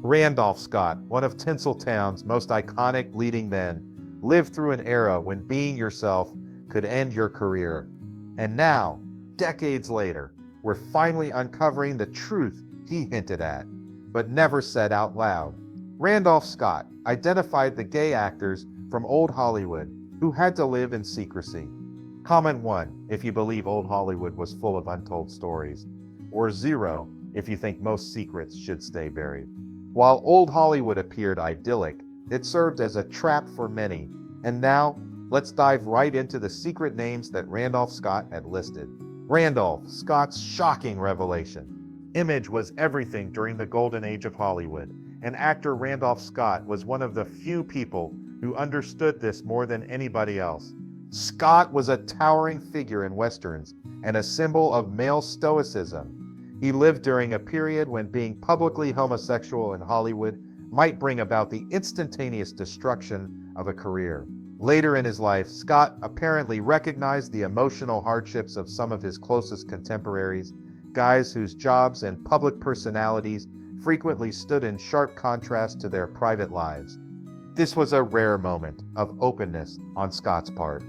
Randolph Scott, one of Tinseltown's most iconic leading men, lived through an era when being yourself could end your career. And now, decades later, we're finally uncovering the truth he hinted at, but never said out loud. Randolph Scott identified the gay actors from old Hollywood who had to live in secrecy. Comment 1 if you believe old Hollywood was full of untold stories, or 0 if you think most secrets should stay buried. While old Hollywood appeared idyllic, it served as a trap for many. And now, let's dive right into the secret names that Randolph Scott had listed. Randolph Scott's shocking revelation. Image was everything during the golden age of Hollywood, and actor Randolph Scott was one of the few people who understood this more than anybody else. Scott was a towering figure in westerns and a symbol of male stoicism. He lived during a period when being publicly homosexual in Hollywood might bring about the instantaneous destruction of a career. Later in his life, Scott apparently recognized the emotional hardships of some of his closest contemporaries, guys whose jobs and public personalities frequently stood in sharp contrast to their private lives. This was a rare moment of openness on Scott's part.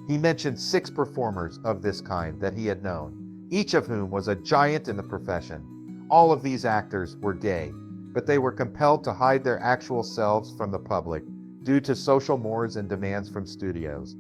He mentioned 6 performers of this kind that he had known, each of whom was a giant in the profession. All of these actors were gay, but they were compelled to hide their actual selves from the public due to social mores and demands from studios.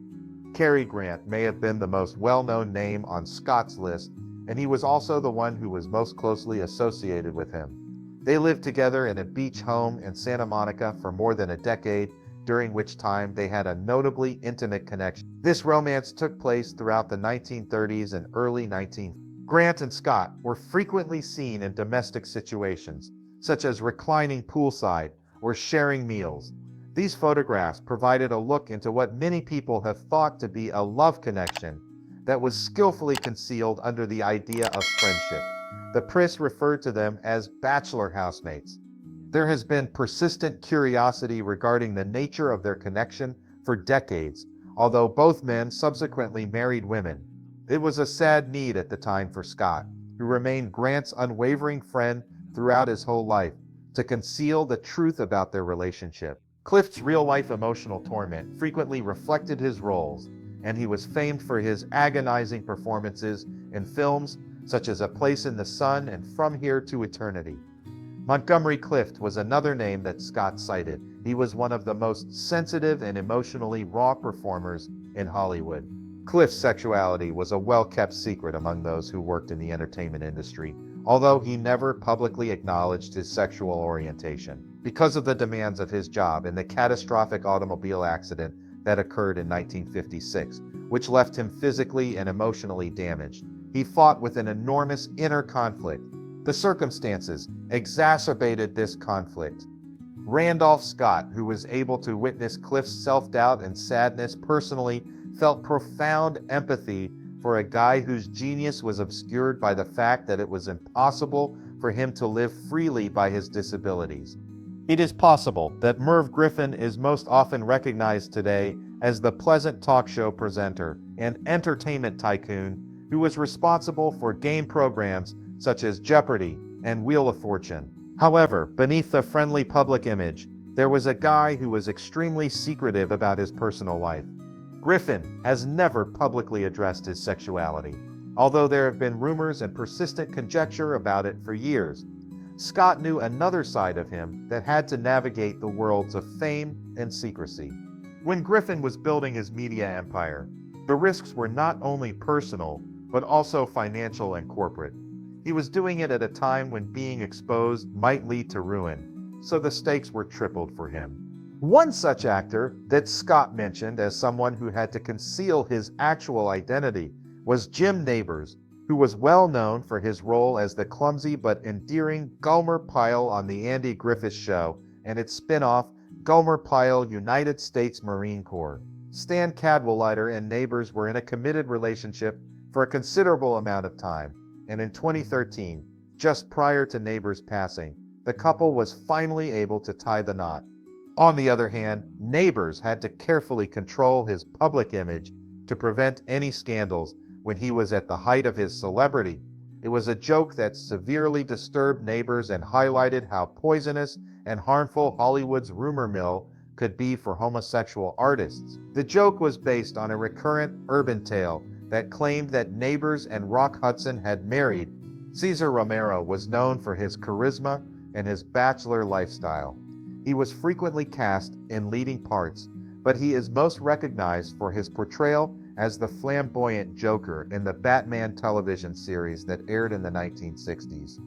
Cary Grant may have been the most well-known name on Scott's list, and he was also the one who was most closely associated with him. They lived together in a beach home in Santa Monica for more than a decade, during which time they had a notably intimate connection. This romance took place throughout the 1930s and early 1940s. Grant and Scott were frequently seen in domestic situations, such as reclining poolside or sharing meals. These photographs provided a look into what many people have thought to be a love connection that was skillfully concealed under the idea of friendship. The press referred to them as bachelor housemates. There has been persistent curiosity regarding the nature of their connection for decades, although both men subsequently married women. It was a sad need at the time for Scott, who remained Grant's unwavering friend throughout his whole life, to conceal the truth about their relationship. Clift's real-life emotional torment frequently reflected his roles, and he was famed for his agonizing performances in films such as A Place in the Sun and From Here to Eternity. Montgomery Clift was another name that Scott cited. He was one of the most sensitive and emotionally raw performers in Hollywood. Clift's sexuality was a well-kept secret among those who worked in the entertainment industry, although he never publicly acknowledged his sexual orientation. Because of the demands of his job and the catastrophic automobile accident that occurred in 1956, which left him physically and emotionally damaged, he fought with an enormous inner conflict. The circumstances exacerbated this conflict. Randolph Scott, who was able to witness Clift's self-doubt and sadness personally, felt profound empathy for a guy whose genius was obscured by the fact that it was impossible for him to live freely by his disabilities. It is possible that Merv Griffin is most often recognized today as the pleasant talk show presenter and entertainment tycoon who was responsible for game programs such as Jeopardy and Wheel of Fortune. However, beneath the friendly public image, there was a guy who was extremely secretive about his personal life. Griffin has never publicly addressed his sexuality, although there have been rumors and persistent conjecture about it for years. Scott knew another side of him that had to navigate the worlds of fame and secrecy. When Griffin was building his media empire, the risks were not only personal, but also financial and corporate. He was doing it at a time when being exposed might lead to ruin, so the stakes were tripled for him. One such actor that Scott mentioned as someone who had to conceal his actual identity was Jim Nabors, who was well known for his role as the clumsy but endearing Gomer Pyle on The Andy Griffith Show and its spin-off, Gomer Pyle United States Marine Corps. Stan Cadwallader and Nabors were in a committed relationship for a considerable amount of time, and in 2013, just prior to Nabors' passing, the couple was finally able to tie the knot. On the other hand, Nabors had to carefully control his public image to prevent any scandals when he was at the height of his celebrity. It was a joke that severely disturbed Nabors and highlighted how poisonous and harmful Hollywood's rumor mill could be for homosexual artists. The joke was based on a recurrent urban tale that claimed that Neighbors and Rock Hudson had married. Cesar Romero was known for his charisma and his bachelor lifestyle. He was frequently cast in leading parts, but he is most recognized for his portrayal as the flamboyant Joker in the Batman television series that aired in the 1960s.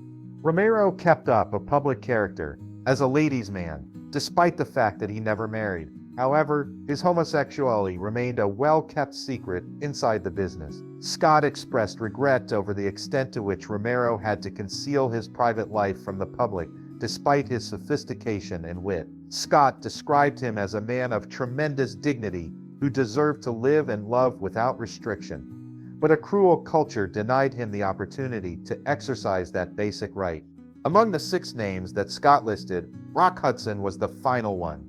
Romero kept up a public character as a ladies' man, despite the fact that he never married. However, his homosexuality remained a well-kept secret inside the business. Scott expressed regret over the extent to which Romero had to conceal his private life from the public, despite his sophistication and wit. Scott described him as a man of tremendous dignity who deserved to live and love without restriction. But a cruel culture denied him the opportunity to exercise that basic right. Among the 6 names that Scott listed, Rock Hudson was the final one.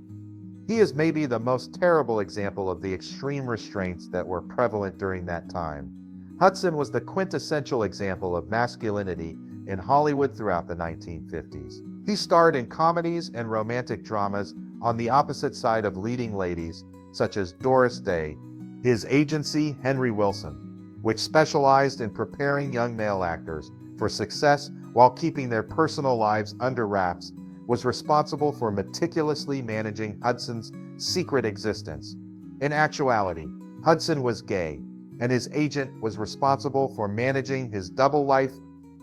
He is maybe the most terrible example of the extreme restraints that were prevalent during that time. Hudson was the quintessential example of masculinity in Hollywood throughout the 1950s. He starred in comedies and romantic dramas on the opposite side of leading ladies, such as Doris Day. His agency, Henry Wilson, which specialized in preparing young male actors for success while keeping their personal lives under wraps, was responsible for meticulously managing Hudson's secret existence. In actuality, Hudson was gay, and his agent was responsible for managing his double life.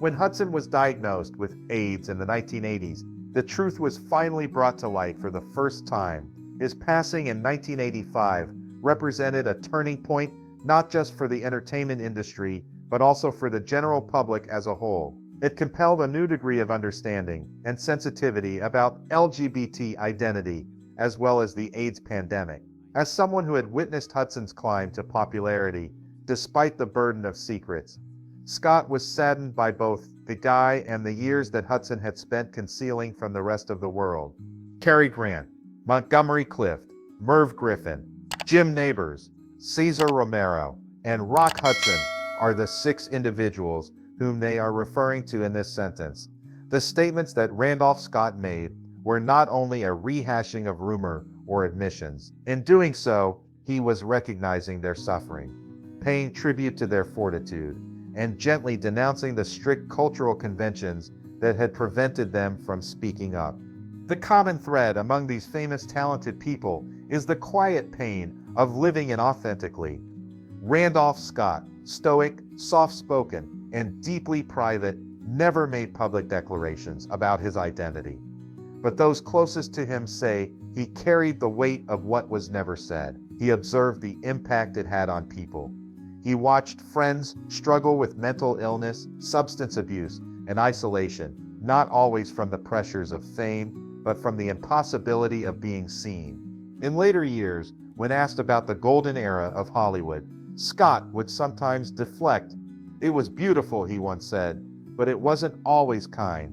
When Hudson was diagnosed with AIDS in the 1980s, the truth was finally brought to light for the first time. His passing in 1985 represented a turning point not just for the entertainment industry, but also for the general public as a whole. It compelled a new degree of understanding and sensitivity about LGBT identity, as well as the AIDS pandemic. As someone who had witnessed Hudson's climb to popularity, despite the burden of secrets, Scott was saddened by both the guy and the years that Hudson had spent concealing from the rest of the world. Cary Grant, Montgomery Clift, Merv Griffin, Jim Neighbors, Cesar Romero, and Rock Hudson are the 6 individuals whom they are referring to in this sentence. The statements that Randolph Scott made were not only a rehashing of rumor or admissions. In doing so, he was recognizing their suffering, paying tribute to their fortitude, and gently denouncing the strict cultural conventions that had prevented them from speaking up. The common thread among these famous talented people is the quiet pain of living inauthentically. Randolph Scott, stoic, soft-spoken, and deeply private, never made public declarations about his identity. But those closest to him say he carried the weight of what was never said. He observed the impact it had on people. He watched friends struggle with mental illness, substance abuse, and isolation, not always from the pressures of fame, but from the impossibility of being seen. In later years, when asked about the golden era of Hollywood, Scott would sometimes deflect. "It was beautiful," he once said, "but it wasn't always kind."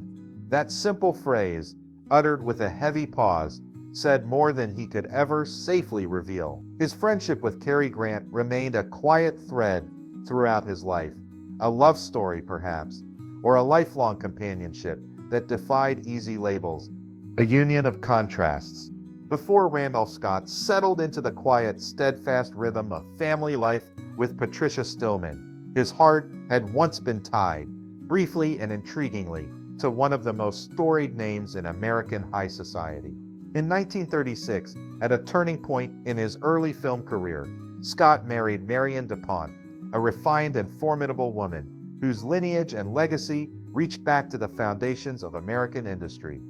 That simple phrase, uttered with a heavy pause, said more than he could ever safely reveal. His friendship with Cary Grant remained a quiet thread throughout his life, a love story perhaps, or a lifelong companionship that defied easy labels, a union of contrasts. Before Randolph Scott settled into the quiet, steadfast rhythm of family life with Patricia Stillman, his heart had once been tied, briefly and intriguingly, to one of the most storied names in American high society. In 1936, at a turning point in his early film career, Scott married Marion DuPont, a refined and formidable woman whose lineage and legacy reached back to the foundations of American industry.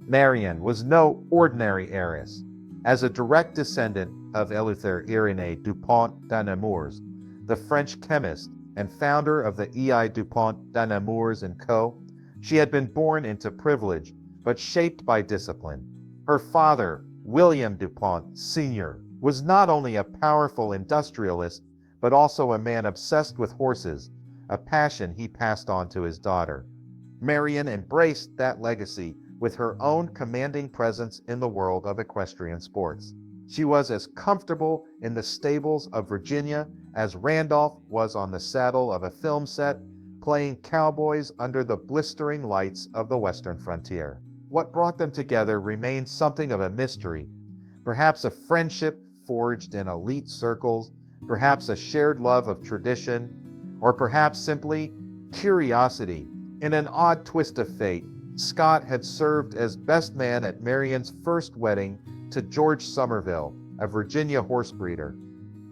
Marion was no ordinary heiress. As a direct descendant of Eleuthère Irénée Dupont de Nemours, the French chemist and founder of the E.I. Dupont de Nemours & Co., she had been born into privilege, but shaped by discipline. Her father, William DuPont Sr., was not only a powerful industrialist, but also a man obsessed with horses, a passion he passed on to his daughter. Marion embraced that legacy with her own commanding presence in the world of equestrian sports. She was as comfortable in the stables of Virginia as Randolph was on the saddle of a film set, playing cowboys under the blistering lights of the Western frontier. what brought them together remains something of a mystery. Perhaps a friendship forged in elite circles, perhaps a shared love of tradition, or perhaps simply curiosity. In an odd twist of fate, Scott had served as best man at Marion's first wedding to George Somerville, a Virginia horse breeder.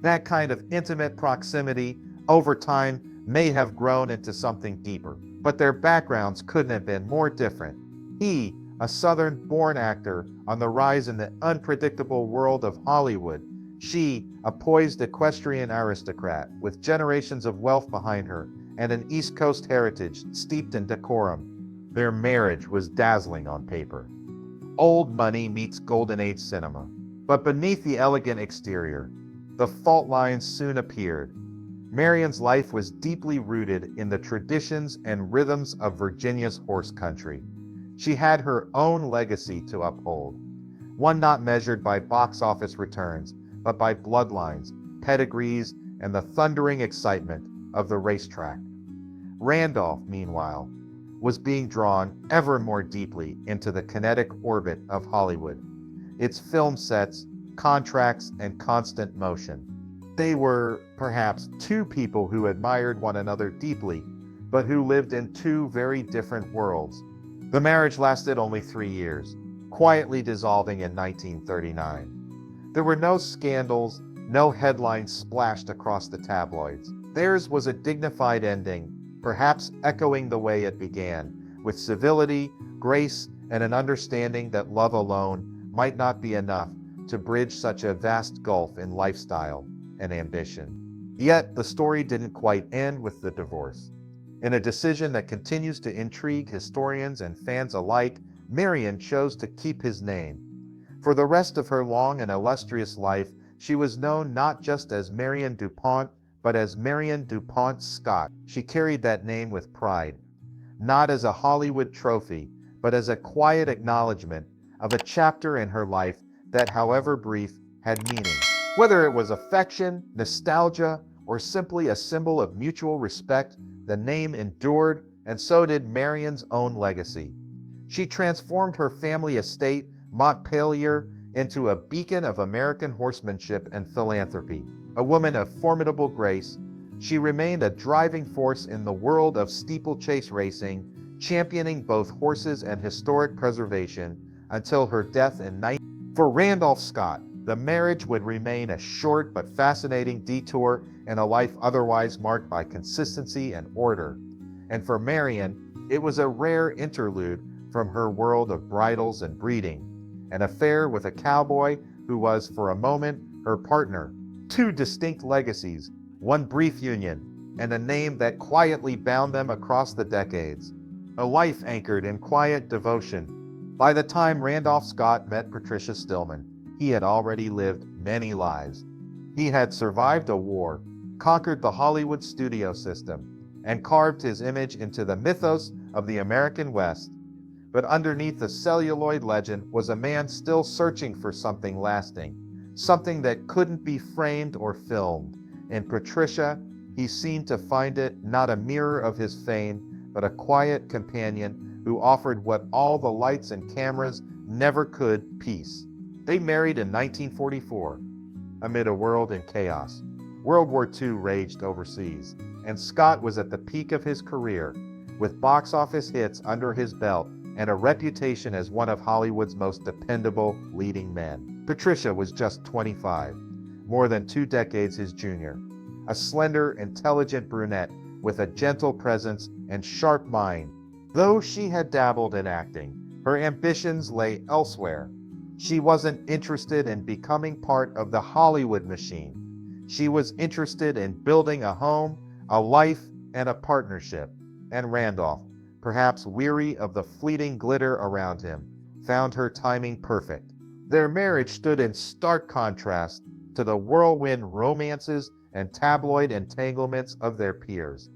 That kind of intimate proximity over time may have grown into something deeper, but their backgrounds couldn't have been more different. He, a Southern-born actor on the rise in the unpredictable world of Hollywood, she, a poised equestrian aristocrat with generations of wealth behind her and an East Coast heritage steeped in decorum. Their marriage was dazzling on paper. Old money meets golden age cinema. But beneath the elegant exterior, the fault lines soon appeared. Marion's life was deeply rooted in the traditions and rhythms of Virginia's horse country. She had her own legacy to uphold, one not measured by box office returns, but by bloodlines, pedigrees, and the thundering excitement of the racetrack. Randolph, meanwhile, was being drawn ever more deeply into the kinetic orbit of Hollywood, its film sets, contracts, and constant motion. They were, perhaps, two people who admired one another deeply, but who lived in two very different worlds. The marriage lasted only 3 years, quietly dissolving in 1939. There were no scandals, no headlines splashed across the tabloids. Theirs was a dignified ending, perhaps echoing the way it began, with civility, grace, and an understanding that love alone might not be enough to bridge such a vast gulf in lifestyle and ambition. Yet, the story didn't quite end with the divorce. In a decision that continues to intrigue historians and fans alike, Marion chose to keep his name. For the rest of her long and illustrious life, she was known not just as Marion DuPont, but as Marion DuPont Scott. She carried that name with pride, not as a Hollywood trophy, but as a quiet acknowledgement of a chapter in her life that, however brief, had meaning. Whether it was affection, nostalgia, or simply a symbol of mutual respect, the name endured, and so did Marion's own legacy. She transformed her family estate, Montpelier, into a beacon of American horsemanship and philanthropy. A woman of formidable grace, she remained a driving force in the world of steeplechase racing, championing both horses and historic preservation until her death in 19... For Randolph Scott, the marriage would remain a short but fascinating detour in a life otherwise marked by consistency and order. And for Marion, it was a rare interlude from her world of bridles and breeding, an affair with a cowboy who was, for a moment, her partner. Two distinct legacies, one brief union, and a name that quietly bound them across the decades. A life anchored in quiet devotion. By the time Randolph Scott met Patricia Stillman, he had already lived many lives. He had survived a war, conquered the Hollywood studio system, and carved his image into the mythos of the American West. But underneath the celluloid legend was a man still searching for something lasting, something that couldn't be framed or filmed. In Patricia, he seemed to find it not a mirror of his fame, but a quiet companion who offered what all the lights and cameras never could: peace. They married in 1944, amid a world in chaos. World War II raged overseas, and Scott was at the peak of his career, with box office hits under his belt and a reputation as one of Hollywood's most dependable leading men. Patricia was just 25, more than 2 decades his junior, a slender, intelligent brunette with a gentle presence and sharp mind. Though she had dabbled in acting, her ambitions lay elsewhere. She wasn't interested in becoming part of the Hollywood machine. She was interested in building a home, a life, and a partnership. And Randolph, perhaps weary of the fleeting glitter around him, found her timing perfect. Their marriage stood in stark contrast to the whirlwind romances and tabloid entanglements of their peers.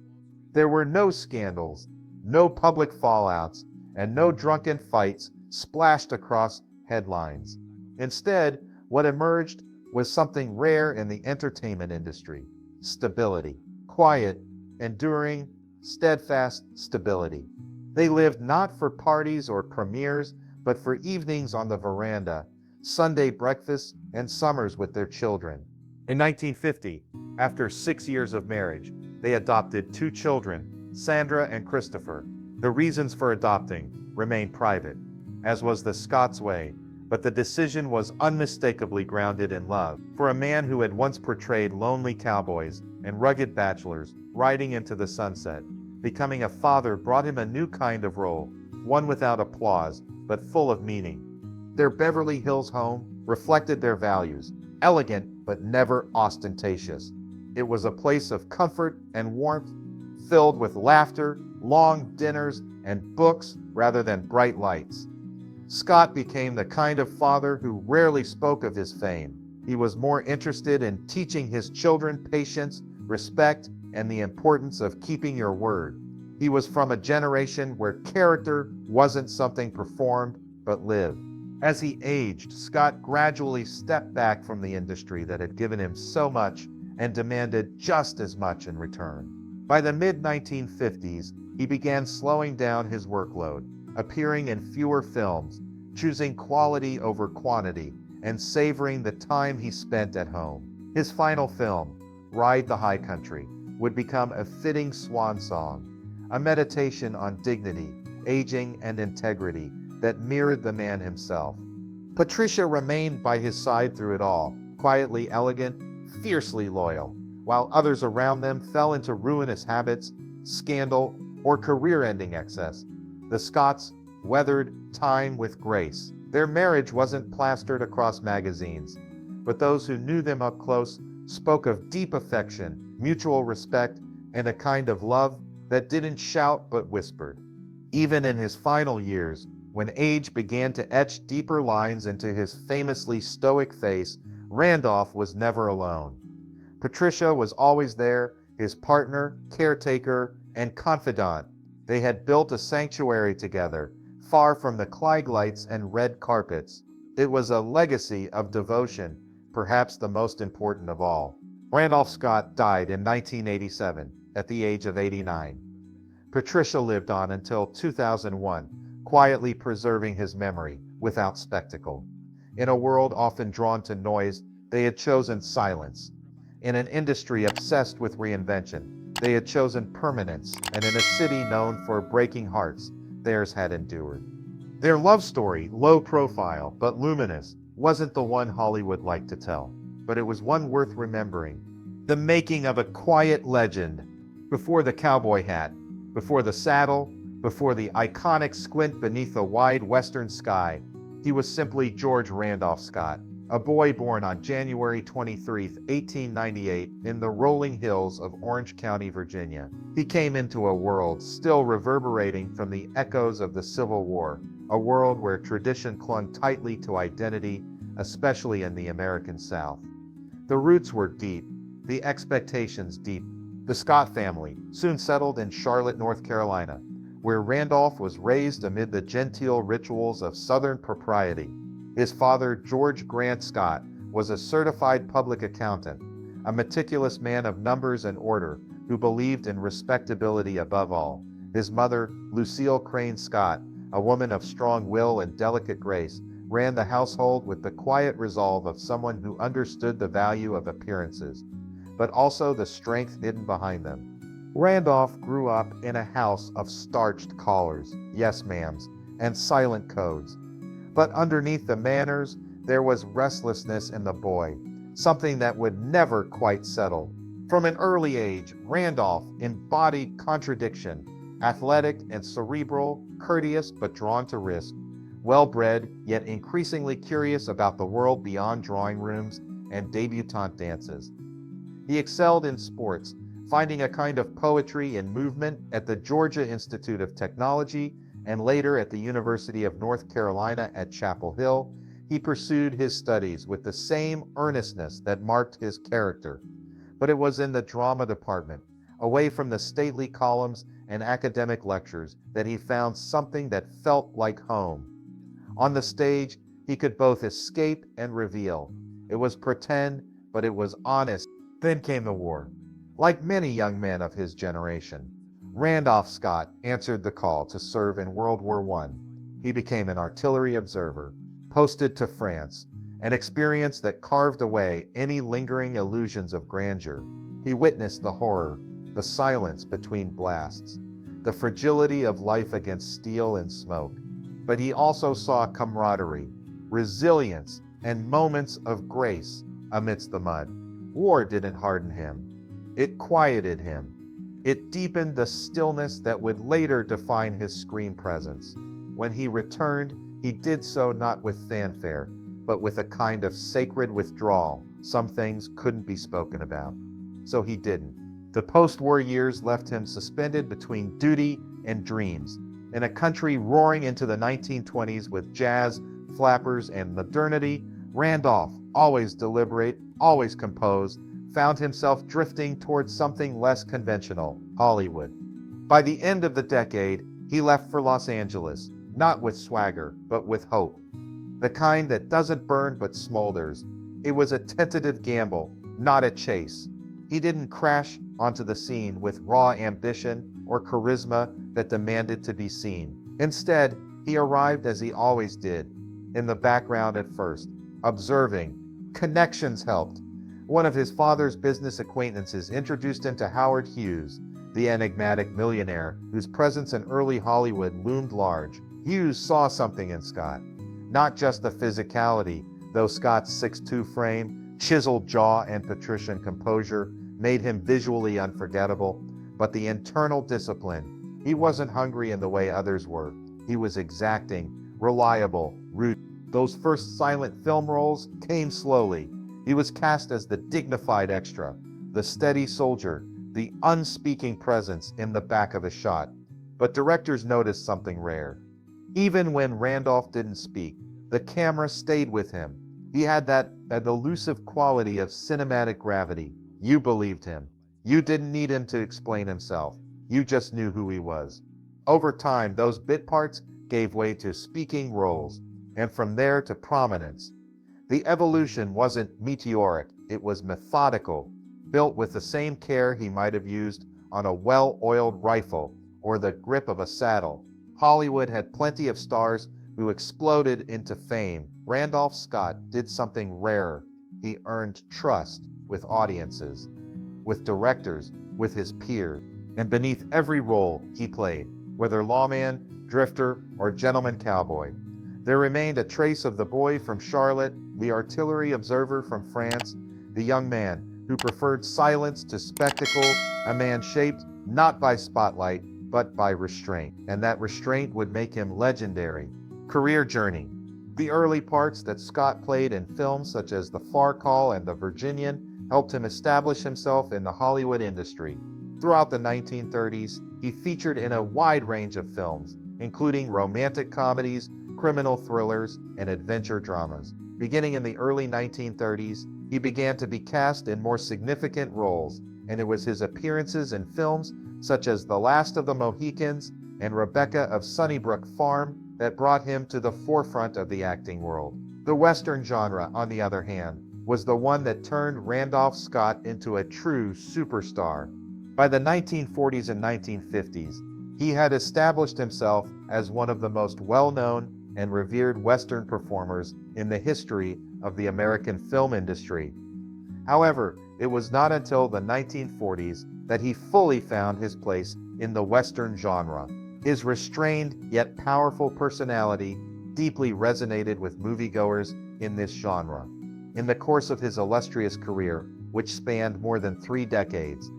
There were no scandals, no public fallouts, and no drunken fights splashed across headlines. Instead, what emerged was something rare in the entertainment industry: stability. Quiet, enduring, steadfast stability. They lived not for parties or premieres, but for evenings on the veranda, Sunday breakfasts, and summers with their children. In 1950, after 6 years of marriage, they adopted 2 children, Sandra and Christopher. The reasons for adopting remained private, as was the Scots way, but the decision was unmistakably grounded in love. For a man who had once portrayed lonely cowboys and rugged bachelors riding into the sunset, becoming a father brought him a new kind of role, one without applause, but full of meaning. Their Beverly Hills home reflected their values, elegant but never ostentatious. It was a place of comfort and warmth, filled with laughter, long dinners, and books rather than bright lights. Scott became the kind of father who rarely spoke of his fame. He was more interested in teaching his children patience, respect, and the importance of keeping your word. He was from a generation where character wasn't something performed, but lived. As he aged, Scott gradually stepped back from the industry that had given him so much and demanded just as much in return. By the mid-1950s, he began slowing down his workload, appearing in fewer films, choosing quality over quantity, and savoring the time he spent at home. His final film, Ride the High Country, would become a fitting swan song, a meditation on dignity, aging, and integrity that mirrored the man himself. Patricia remained by his side through it all, quietly elegant, fiercely loyal, while others around them fell into ruinous habits, scandal, or career-ending excess. The Scotts weathered time with grace. Their marriage wasn't plastered across magazines, but those who knew them up close spoke of deep affection, mutual respect, and a kind of love that didn't shout but whispered. Even in his final years, when age began to etch deeper lines into his famously stoic face, Randolph was never alone. Patricia was always there, his partner, caretaker, and confidant. They had built a sanctuary together, far from the Klieg lights and red carpets. It was a legacy of devotion, perhaps the most important of all. Randolph Scott died in 1987 at the age of 89. Patricia lived on until 2001, quietly preserving his memory without spectacle. In a world often drawn to noise, they had chosen silence. In an industry obsessed with reinvention, they had chosen permanence, and in a city known for breaking hearts, theirs had endured. Their love story, low profile but luminous, wasn't the one Hollywood liked to tell, but it was one worth remembering. The making of a quiet legend. Before the cowboy hat, before the saddle, before the iconic squint beneath a wide western sky, he was simply George Randolph Scott, a boy born on January 23, 1898, in the rolling hills of Orange County, Virginia. He came into a world still reverberating from the echoes of the Civil War, a world where tradition clung tightly to identity, especially in the American South. The roots were deep, the expectations deep. The Scott family soon settled in Charlotte, North Carolina, where Randolph was raised amid the genteel rituals of Southern propriety. His father, George Grant Scott, was a certified public accountant, a meticulous man of numbers and order who believed in respectability above all. His mother, Lucille Crane Scott, a woman of strong will and delicate grace, ran the household with the quiet resolve of someone who understood the value of appearances, but also the strength hidden behind them. Randolph grew up in a house of starched collars, yes ma'ams, and silent codes. But underneath the manners, there was restlessness in the boy, something that would never quite settle. From an early age, Randolph embodied contradiction, athletic and cerebral, courteous but drawn to risk, well-bred yet increasingly curious about the world beyond drawing rooms and debutante dances. He excelled in sports, finding a kind of poetry and movement at the Georgia Institute of Technology and later at the University of North Carolina at Chapel Hill. He pursued his studies with the same earnestness that marked his character. But it was in the drama department, away from the stately columns and academic lectures, that he found something that felt like home. On the stage, he could both escape and reveal. It was pretend, but it was honest. Then came the war. Like many young men of his generation, Randolph Scott answered the call to serve in World War I. He became an artillery observer, posted to France, an experience that carved away any lingering illusions of grandeur. He witnessed the horror, the silence between blasts, the fragility of life against steel and smoke. But he also saw camaraderie, resilience, and moments of grace amidst the mud. War didn't harden him. It quieted him. It deepened the stillness that would later define his screen presence. When he returned, he did so not with fanfare, but with a kind of sacred withdrawal. Some things couldn't be spoken about. So he didn't. The post-war years left him suspended between duty and dreams. In a country roaring into the 1920s with jazz, flappers, and modernity, Randolph, always deliberate, always composed, found himself drifting towards something less conventional, Hollywood. By the end of the decade, he left for Los Angeles, not with swagger, but with hope. The kind that doesn't burn but smolders. It was a tentative gamble, not a chase. He didn't crash onto the scene with raw ambition or charisma that demanded to be seen. Instead, he arrived as he always did, in the background at first, observing. Connections helped. One of his father's business acquaintances introduced him to Howard Hughes, the enigmatic millionaire whose presence in early Hollywood loomed large. Hughes saw something in Scott. Not just the physicality, though Scott's 6'2" frame, chiseled jaw, and patrician composure made him visually unforgettable, but the internal discipline. He wasn't hungry in the way others were. He was exacting, reliable, rude. Those first silent film roles came slowly. He was cast as the dignified extra, the steady soldier, the unspeaking presence in the back of a shot. But directors noticed something rare. Even when Randolph didn't speak, the camera stayed with him. He had that elusive quality of cinematic gravity. You believed him. You didn't need him to explain himself. You just knew who he was. Over time, those bit parts gave way to speaking roles, and from there to prominence. The evolution wasn't meteoric, it was methodical, built with the same care he might have used on a well-oiled rifle or the grip of a saddle. Hollywood had plenty of stars who exploded into fame. Randolph Scott did something rare. He earned trust with audiences, with directors, with his peers, and beneath every role he played, whether lawman, drifter, or gentleman cowboy, there remained a trace of the boy from Charlotte, the artillery observer from France, the young man who preferred silence to spectacle, a man shaped not by spotlight, but by restraint. And that restraint would make him legendary. Career journey. The early parts that Scott played in films such as The Far Call and The Virginian helped him establish himself in the Hollywood industry. Throughout the 1930s, he featured in a wide range of films, including romantic comedies, criminal thrillers, and adventure dramas. Beginning in the early 1930s, he began to be cast in more significant roles, and it was his appearances in films such as The Last of the Mohicans and Rebecca of Sunnybrook Farm that brought him to the forefront of the acting world. The Western genre, on the other hand, was the one that turned Randolph Scott into a true superstar. By the 1940s and 1950s, he had established himself as one of the most well-known and revered Western performers in the history of the American film industry. However, it was not until the 1940s that he fully found his place in the Western genre. His restrained yet powerful personality deeply resonated with moviegoers in this genre. In the course of his illustrious career, which spanned more than 3 decades,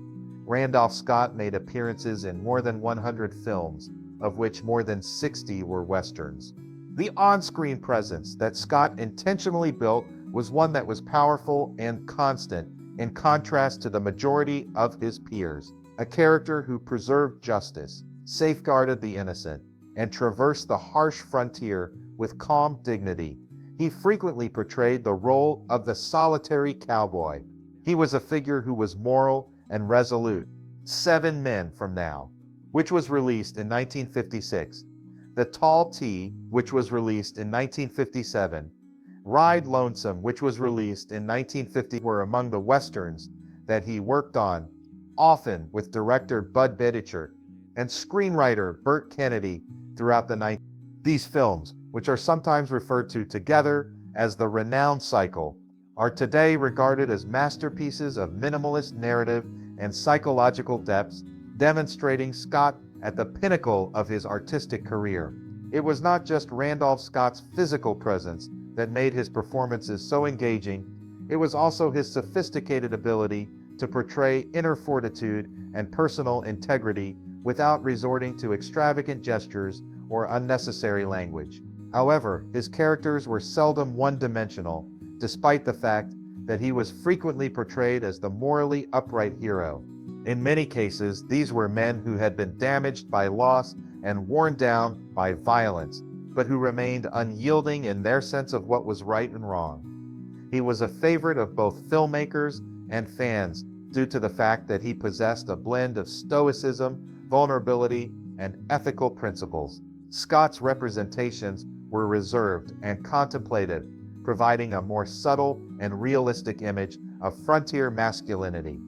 Randolph Scott made appearances in more than 100 films, of which more than 60 were Westerns. The on-screen presence that Scott intentionally built was one that was powerful and constant, in contrast to the majority of his peers. A character who preserved justice, safeguarded the innocent, and traversed the harsh frontier with calm dignity. He frequently portrayed the role of the solitary cowboy. He was a figure who was moral and resolute. 7 Men from Now, which was released in 1956. The Tall T, which was released in 1957. Ride Lonesome, which was released in 1950, were among the westerns that he worked on, often with director Bud Bedichert and screenwriter Burt Kennedy throughout the 19th. These films, which are sometimes referred to together as the renowned cycle, are today regarded as masterpieces of minimalist narrative and psychological depths, demonstrating Scott at the pinnacle of his artistic career. It was not just Randolph Scott's physical presence that made his performances so engaging, it was also his sophisticated ability to portray inner fortitude and personal integrity without resorting to extravagant gestures or unnecessary language. However, his characters were seldom one-dimensional, despite the fact that he was frequently portrayed as the morally upright hero. In many cases, these were men who had been damaged by loss and worn down by violence, but who remained unyielding in their sense of what was right and wrong. He was a favorite of both filmmakers and fans due to the fact that he possessed a blend of stoicism, vulnerability, and ethical principles. Scott's representations were reserved and contemplative, providing a more subtle and realistic image of frontier masculinity.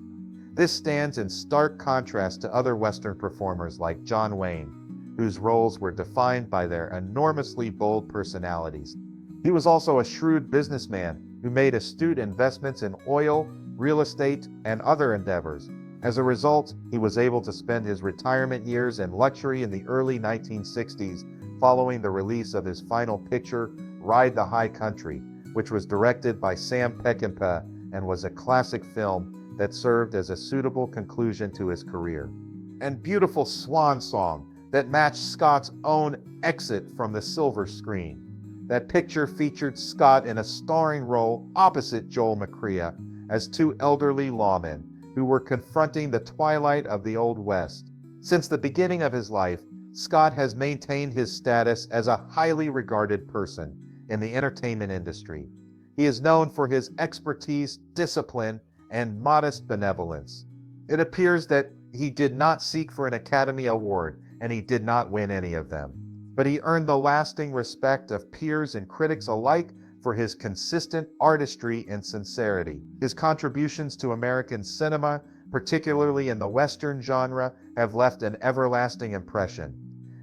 This stands in stark contrast to other Western performers like John Wayne, whose roles were defined by their enormously bold personalities. He was also a shrewd businessman who made astute investments in oil, real estate, and other endeavors. As a result, he was able to spend his retirement years in luxury in the early 1960s, following the release of his final picture, Ride the High Country, which was directed by Sam Peckinpah and was a classic film that served as a suitable conclusion to his career. And beautiful swan song that matched Scott's own exit from the silver screen. That picture featured Scott in a starring role opposite Joel McCrea as two elderly lawmen who were confronting the twilight of the Old West. Since the beginning of his life, Scott has maintained his status as a highly regarded person in the entertainment industry. He is known for his expertise, discipline, and modest benevolence. It appears that he did not seek for an Academy Award, and he did not win any of them. But he earned the lasting respect of peers and critics alike for his consistent artistry and sincerity. His contributions to American cinema, particularly in the Western genre, have left an everlasting impression,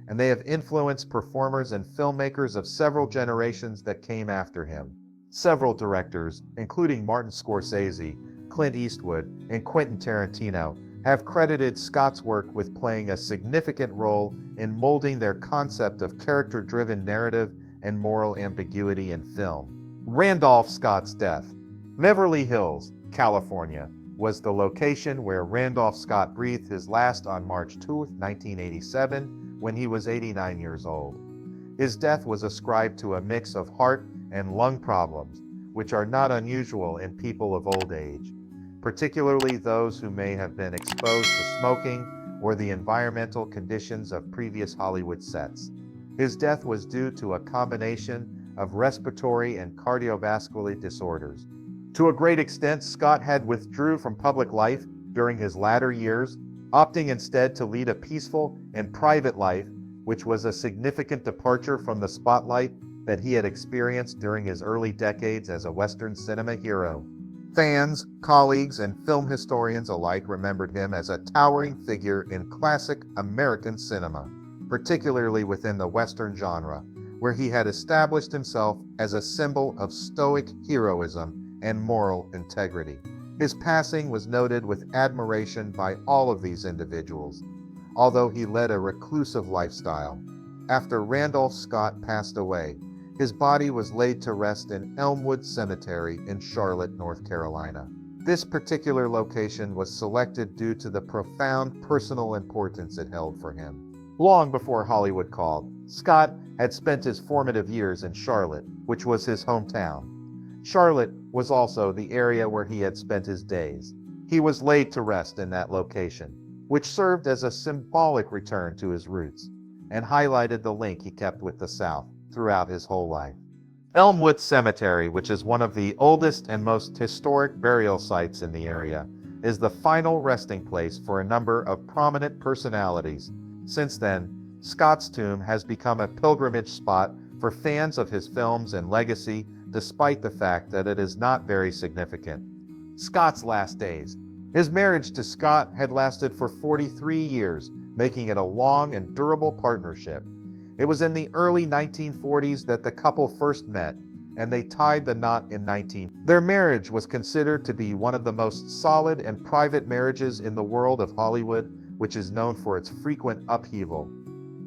and they have influenced performers and filmmakers of several generations that came after him. Several directors, including Martin Scorsese, Clint Eastwood, and Quentin Tarantino, have credited Scott's work with playing a significant role in molding their concept of character-driven narrative and moral ambiguity in film. Randolph Scott's death. Beverly Hills, California, was the location where Randolph Scott breathed his last on March 2, 1987, when he was 89 years old. His death was ascribed to a mix of heart and lung problems, which are not unusual in people of old age, particularly those who may have been exposed to smoking or the environmental conditions of previous Hollywood sets. His death was due to a combination of respiratory and cardiovascular disorders. To a great extent, Scott had withdrew from public life during his latter years, opting instead to lead a peaceful and private life, which was a significant departure from the spotlight that he had experienced during his early decades as a Western cinema hero. Fans, colleagues, and film historians alike remembered him as a towering figure in classic American cinema, particularly within the Western genre, where he had established himself as a symbol of stoic heroism and moral integrity. His passing was noted with admiration by all of these individuals, although he led a reclusive lifestyle. After Randolph Scott passed away, his body was laid to rest in Elmwood Cemetery in Charlotte, North Carolina. This particular location was selected due to the profound personal importance it held for him. Long before Hollywood called, Scott had spent his formative years in Charlotte, which was his hometown. Charlotte was also the area where he had spent his days. He was laid to rest in that location, which served as a symbolic return to his roots and highlighted the link he kept with the South throughout his whole life. Elmwood Cemetery, which is one of the oldest and most historic burial sites in the area, is the final resting place for a number of prominent personalities. Since then, Scott's tomb has become a pilgrimage spot for fans of his films and legacy, despite the fact that it is not very significant. Scott's last days. His marriage to Scott had lasted for 43 years, making it a long and durable partnership. It was in the early 1940s that the couple first met, and they tied the knot in 19. Their marriage was considered to be one of the most solid and private marriages in the world of Hollywood, which is known for its frequent upheaval.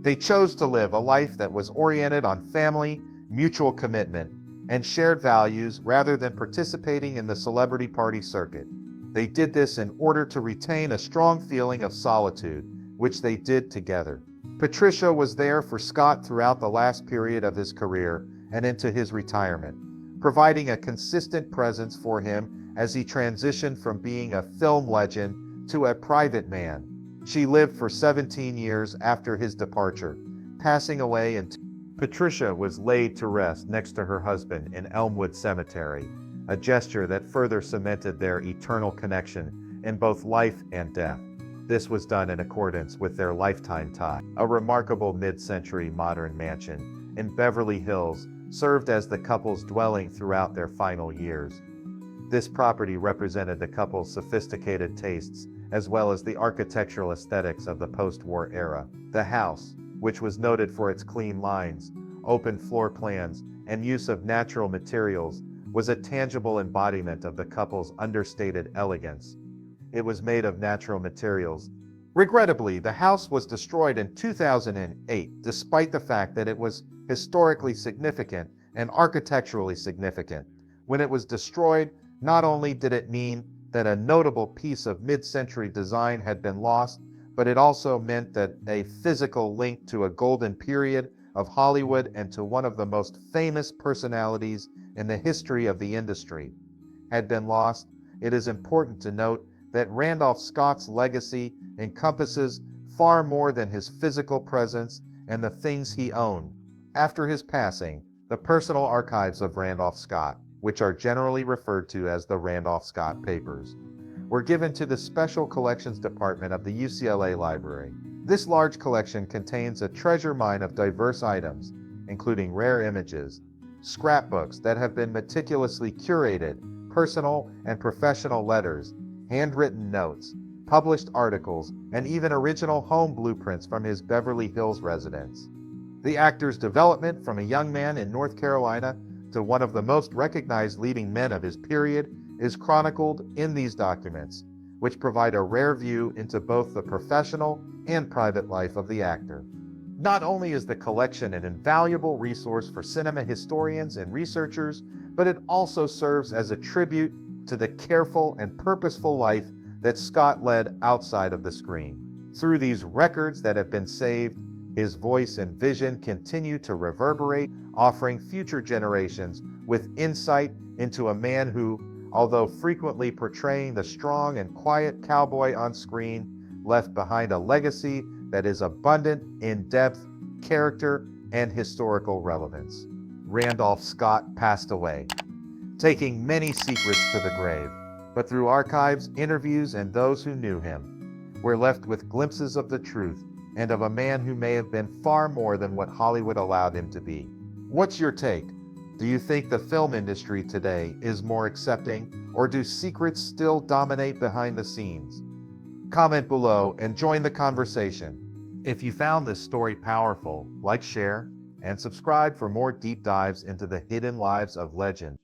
They chose to live a life that was oriented on family, mutual commitment, and shared values rather than participating in the celebrity party circuit. They did this in order to retain a strong feeling of solitude, which they did together. Patricia was there for Scott throughout the last period of his career and into his retirement, providing a consistent presence for him as he transitioned from being a film legend to a private man. She lived for 17 years after his departure, passing away in. Patricia was laid to rest next to her husband in Elmwood Cemetery, a gesture that further cemented their eternal connection in both life and death. This was done in accordance with their lifetime tie. A remarkable mid-century modern mansion in Beverly Hills served as the couple's dwelling throughout their final years. This property represented the couple's sophisticated tastes as well as the architectural aesthetics of the post-war era. The house, which was noted for its clean lines, open floor plans, and use of natural materials, was a tangible embodiment of the couple's understated elegance. It was made of natural materials. Regrettably, the house was destroyed in 2008, despite the fact that it was historically significant and architecturally significant. When it was destroyed, not only did it mean that a notable piece of mid-century design had been lost, but it also meant that a physical link to a golden period of Hollywood and to one of the most famous personalities in the history of the industry had been lost. It is important to note that Randolph Scott's legacy encompasses far more than his physical presence and the things he owned. After his passing, the personal archives of Randolph Scott, which are generally referred to as the Randolph Scott Papers, were given to the Special Collections Department of the UCLA Library. This large collection contains a treasure mine of diverse items, including rare images, scrapbooks that have been meticulously curated, personal and professional letters, handwritten notes, published articles, and even original home blueprints from his Beverly Hills residence. The actor's development from a young man in North Carolina to one of the most recognized leading men of his period is chronicled in these documents, which provide a rare view into both the professional and private life of the actor. Not only is the collection an invaluable resource for cinema historians and researchers, but it also serves as a tribute to the careful and purposeful life that Scott led outside of the screen. Through these records that have been saved, his voice and vision continue to reverberate, offering future generations with insight into a man who, although frequently portraying the strong and quiet cowboy on screen, left behind a legacy that is abundant in depth, character, and historical relevance. Randolph Scott passed away, taking many secrets to the grave, but through archives, interviews, and those who knew him, we're left with glimpses of the truth and of a man who may have been far more than what Hollywood allowed him to be. What's your take? Do you think the film industry today is more accepting, or do secrets still dominate behind the scenes? Comment below and join the conversation. If you found this story powerful, like, share, and subscribe for more deep dives into the hidden lives of legends.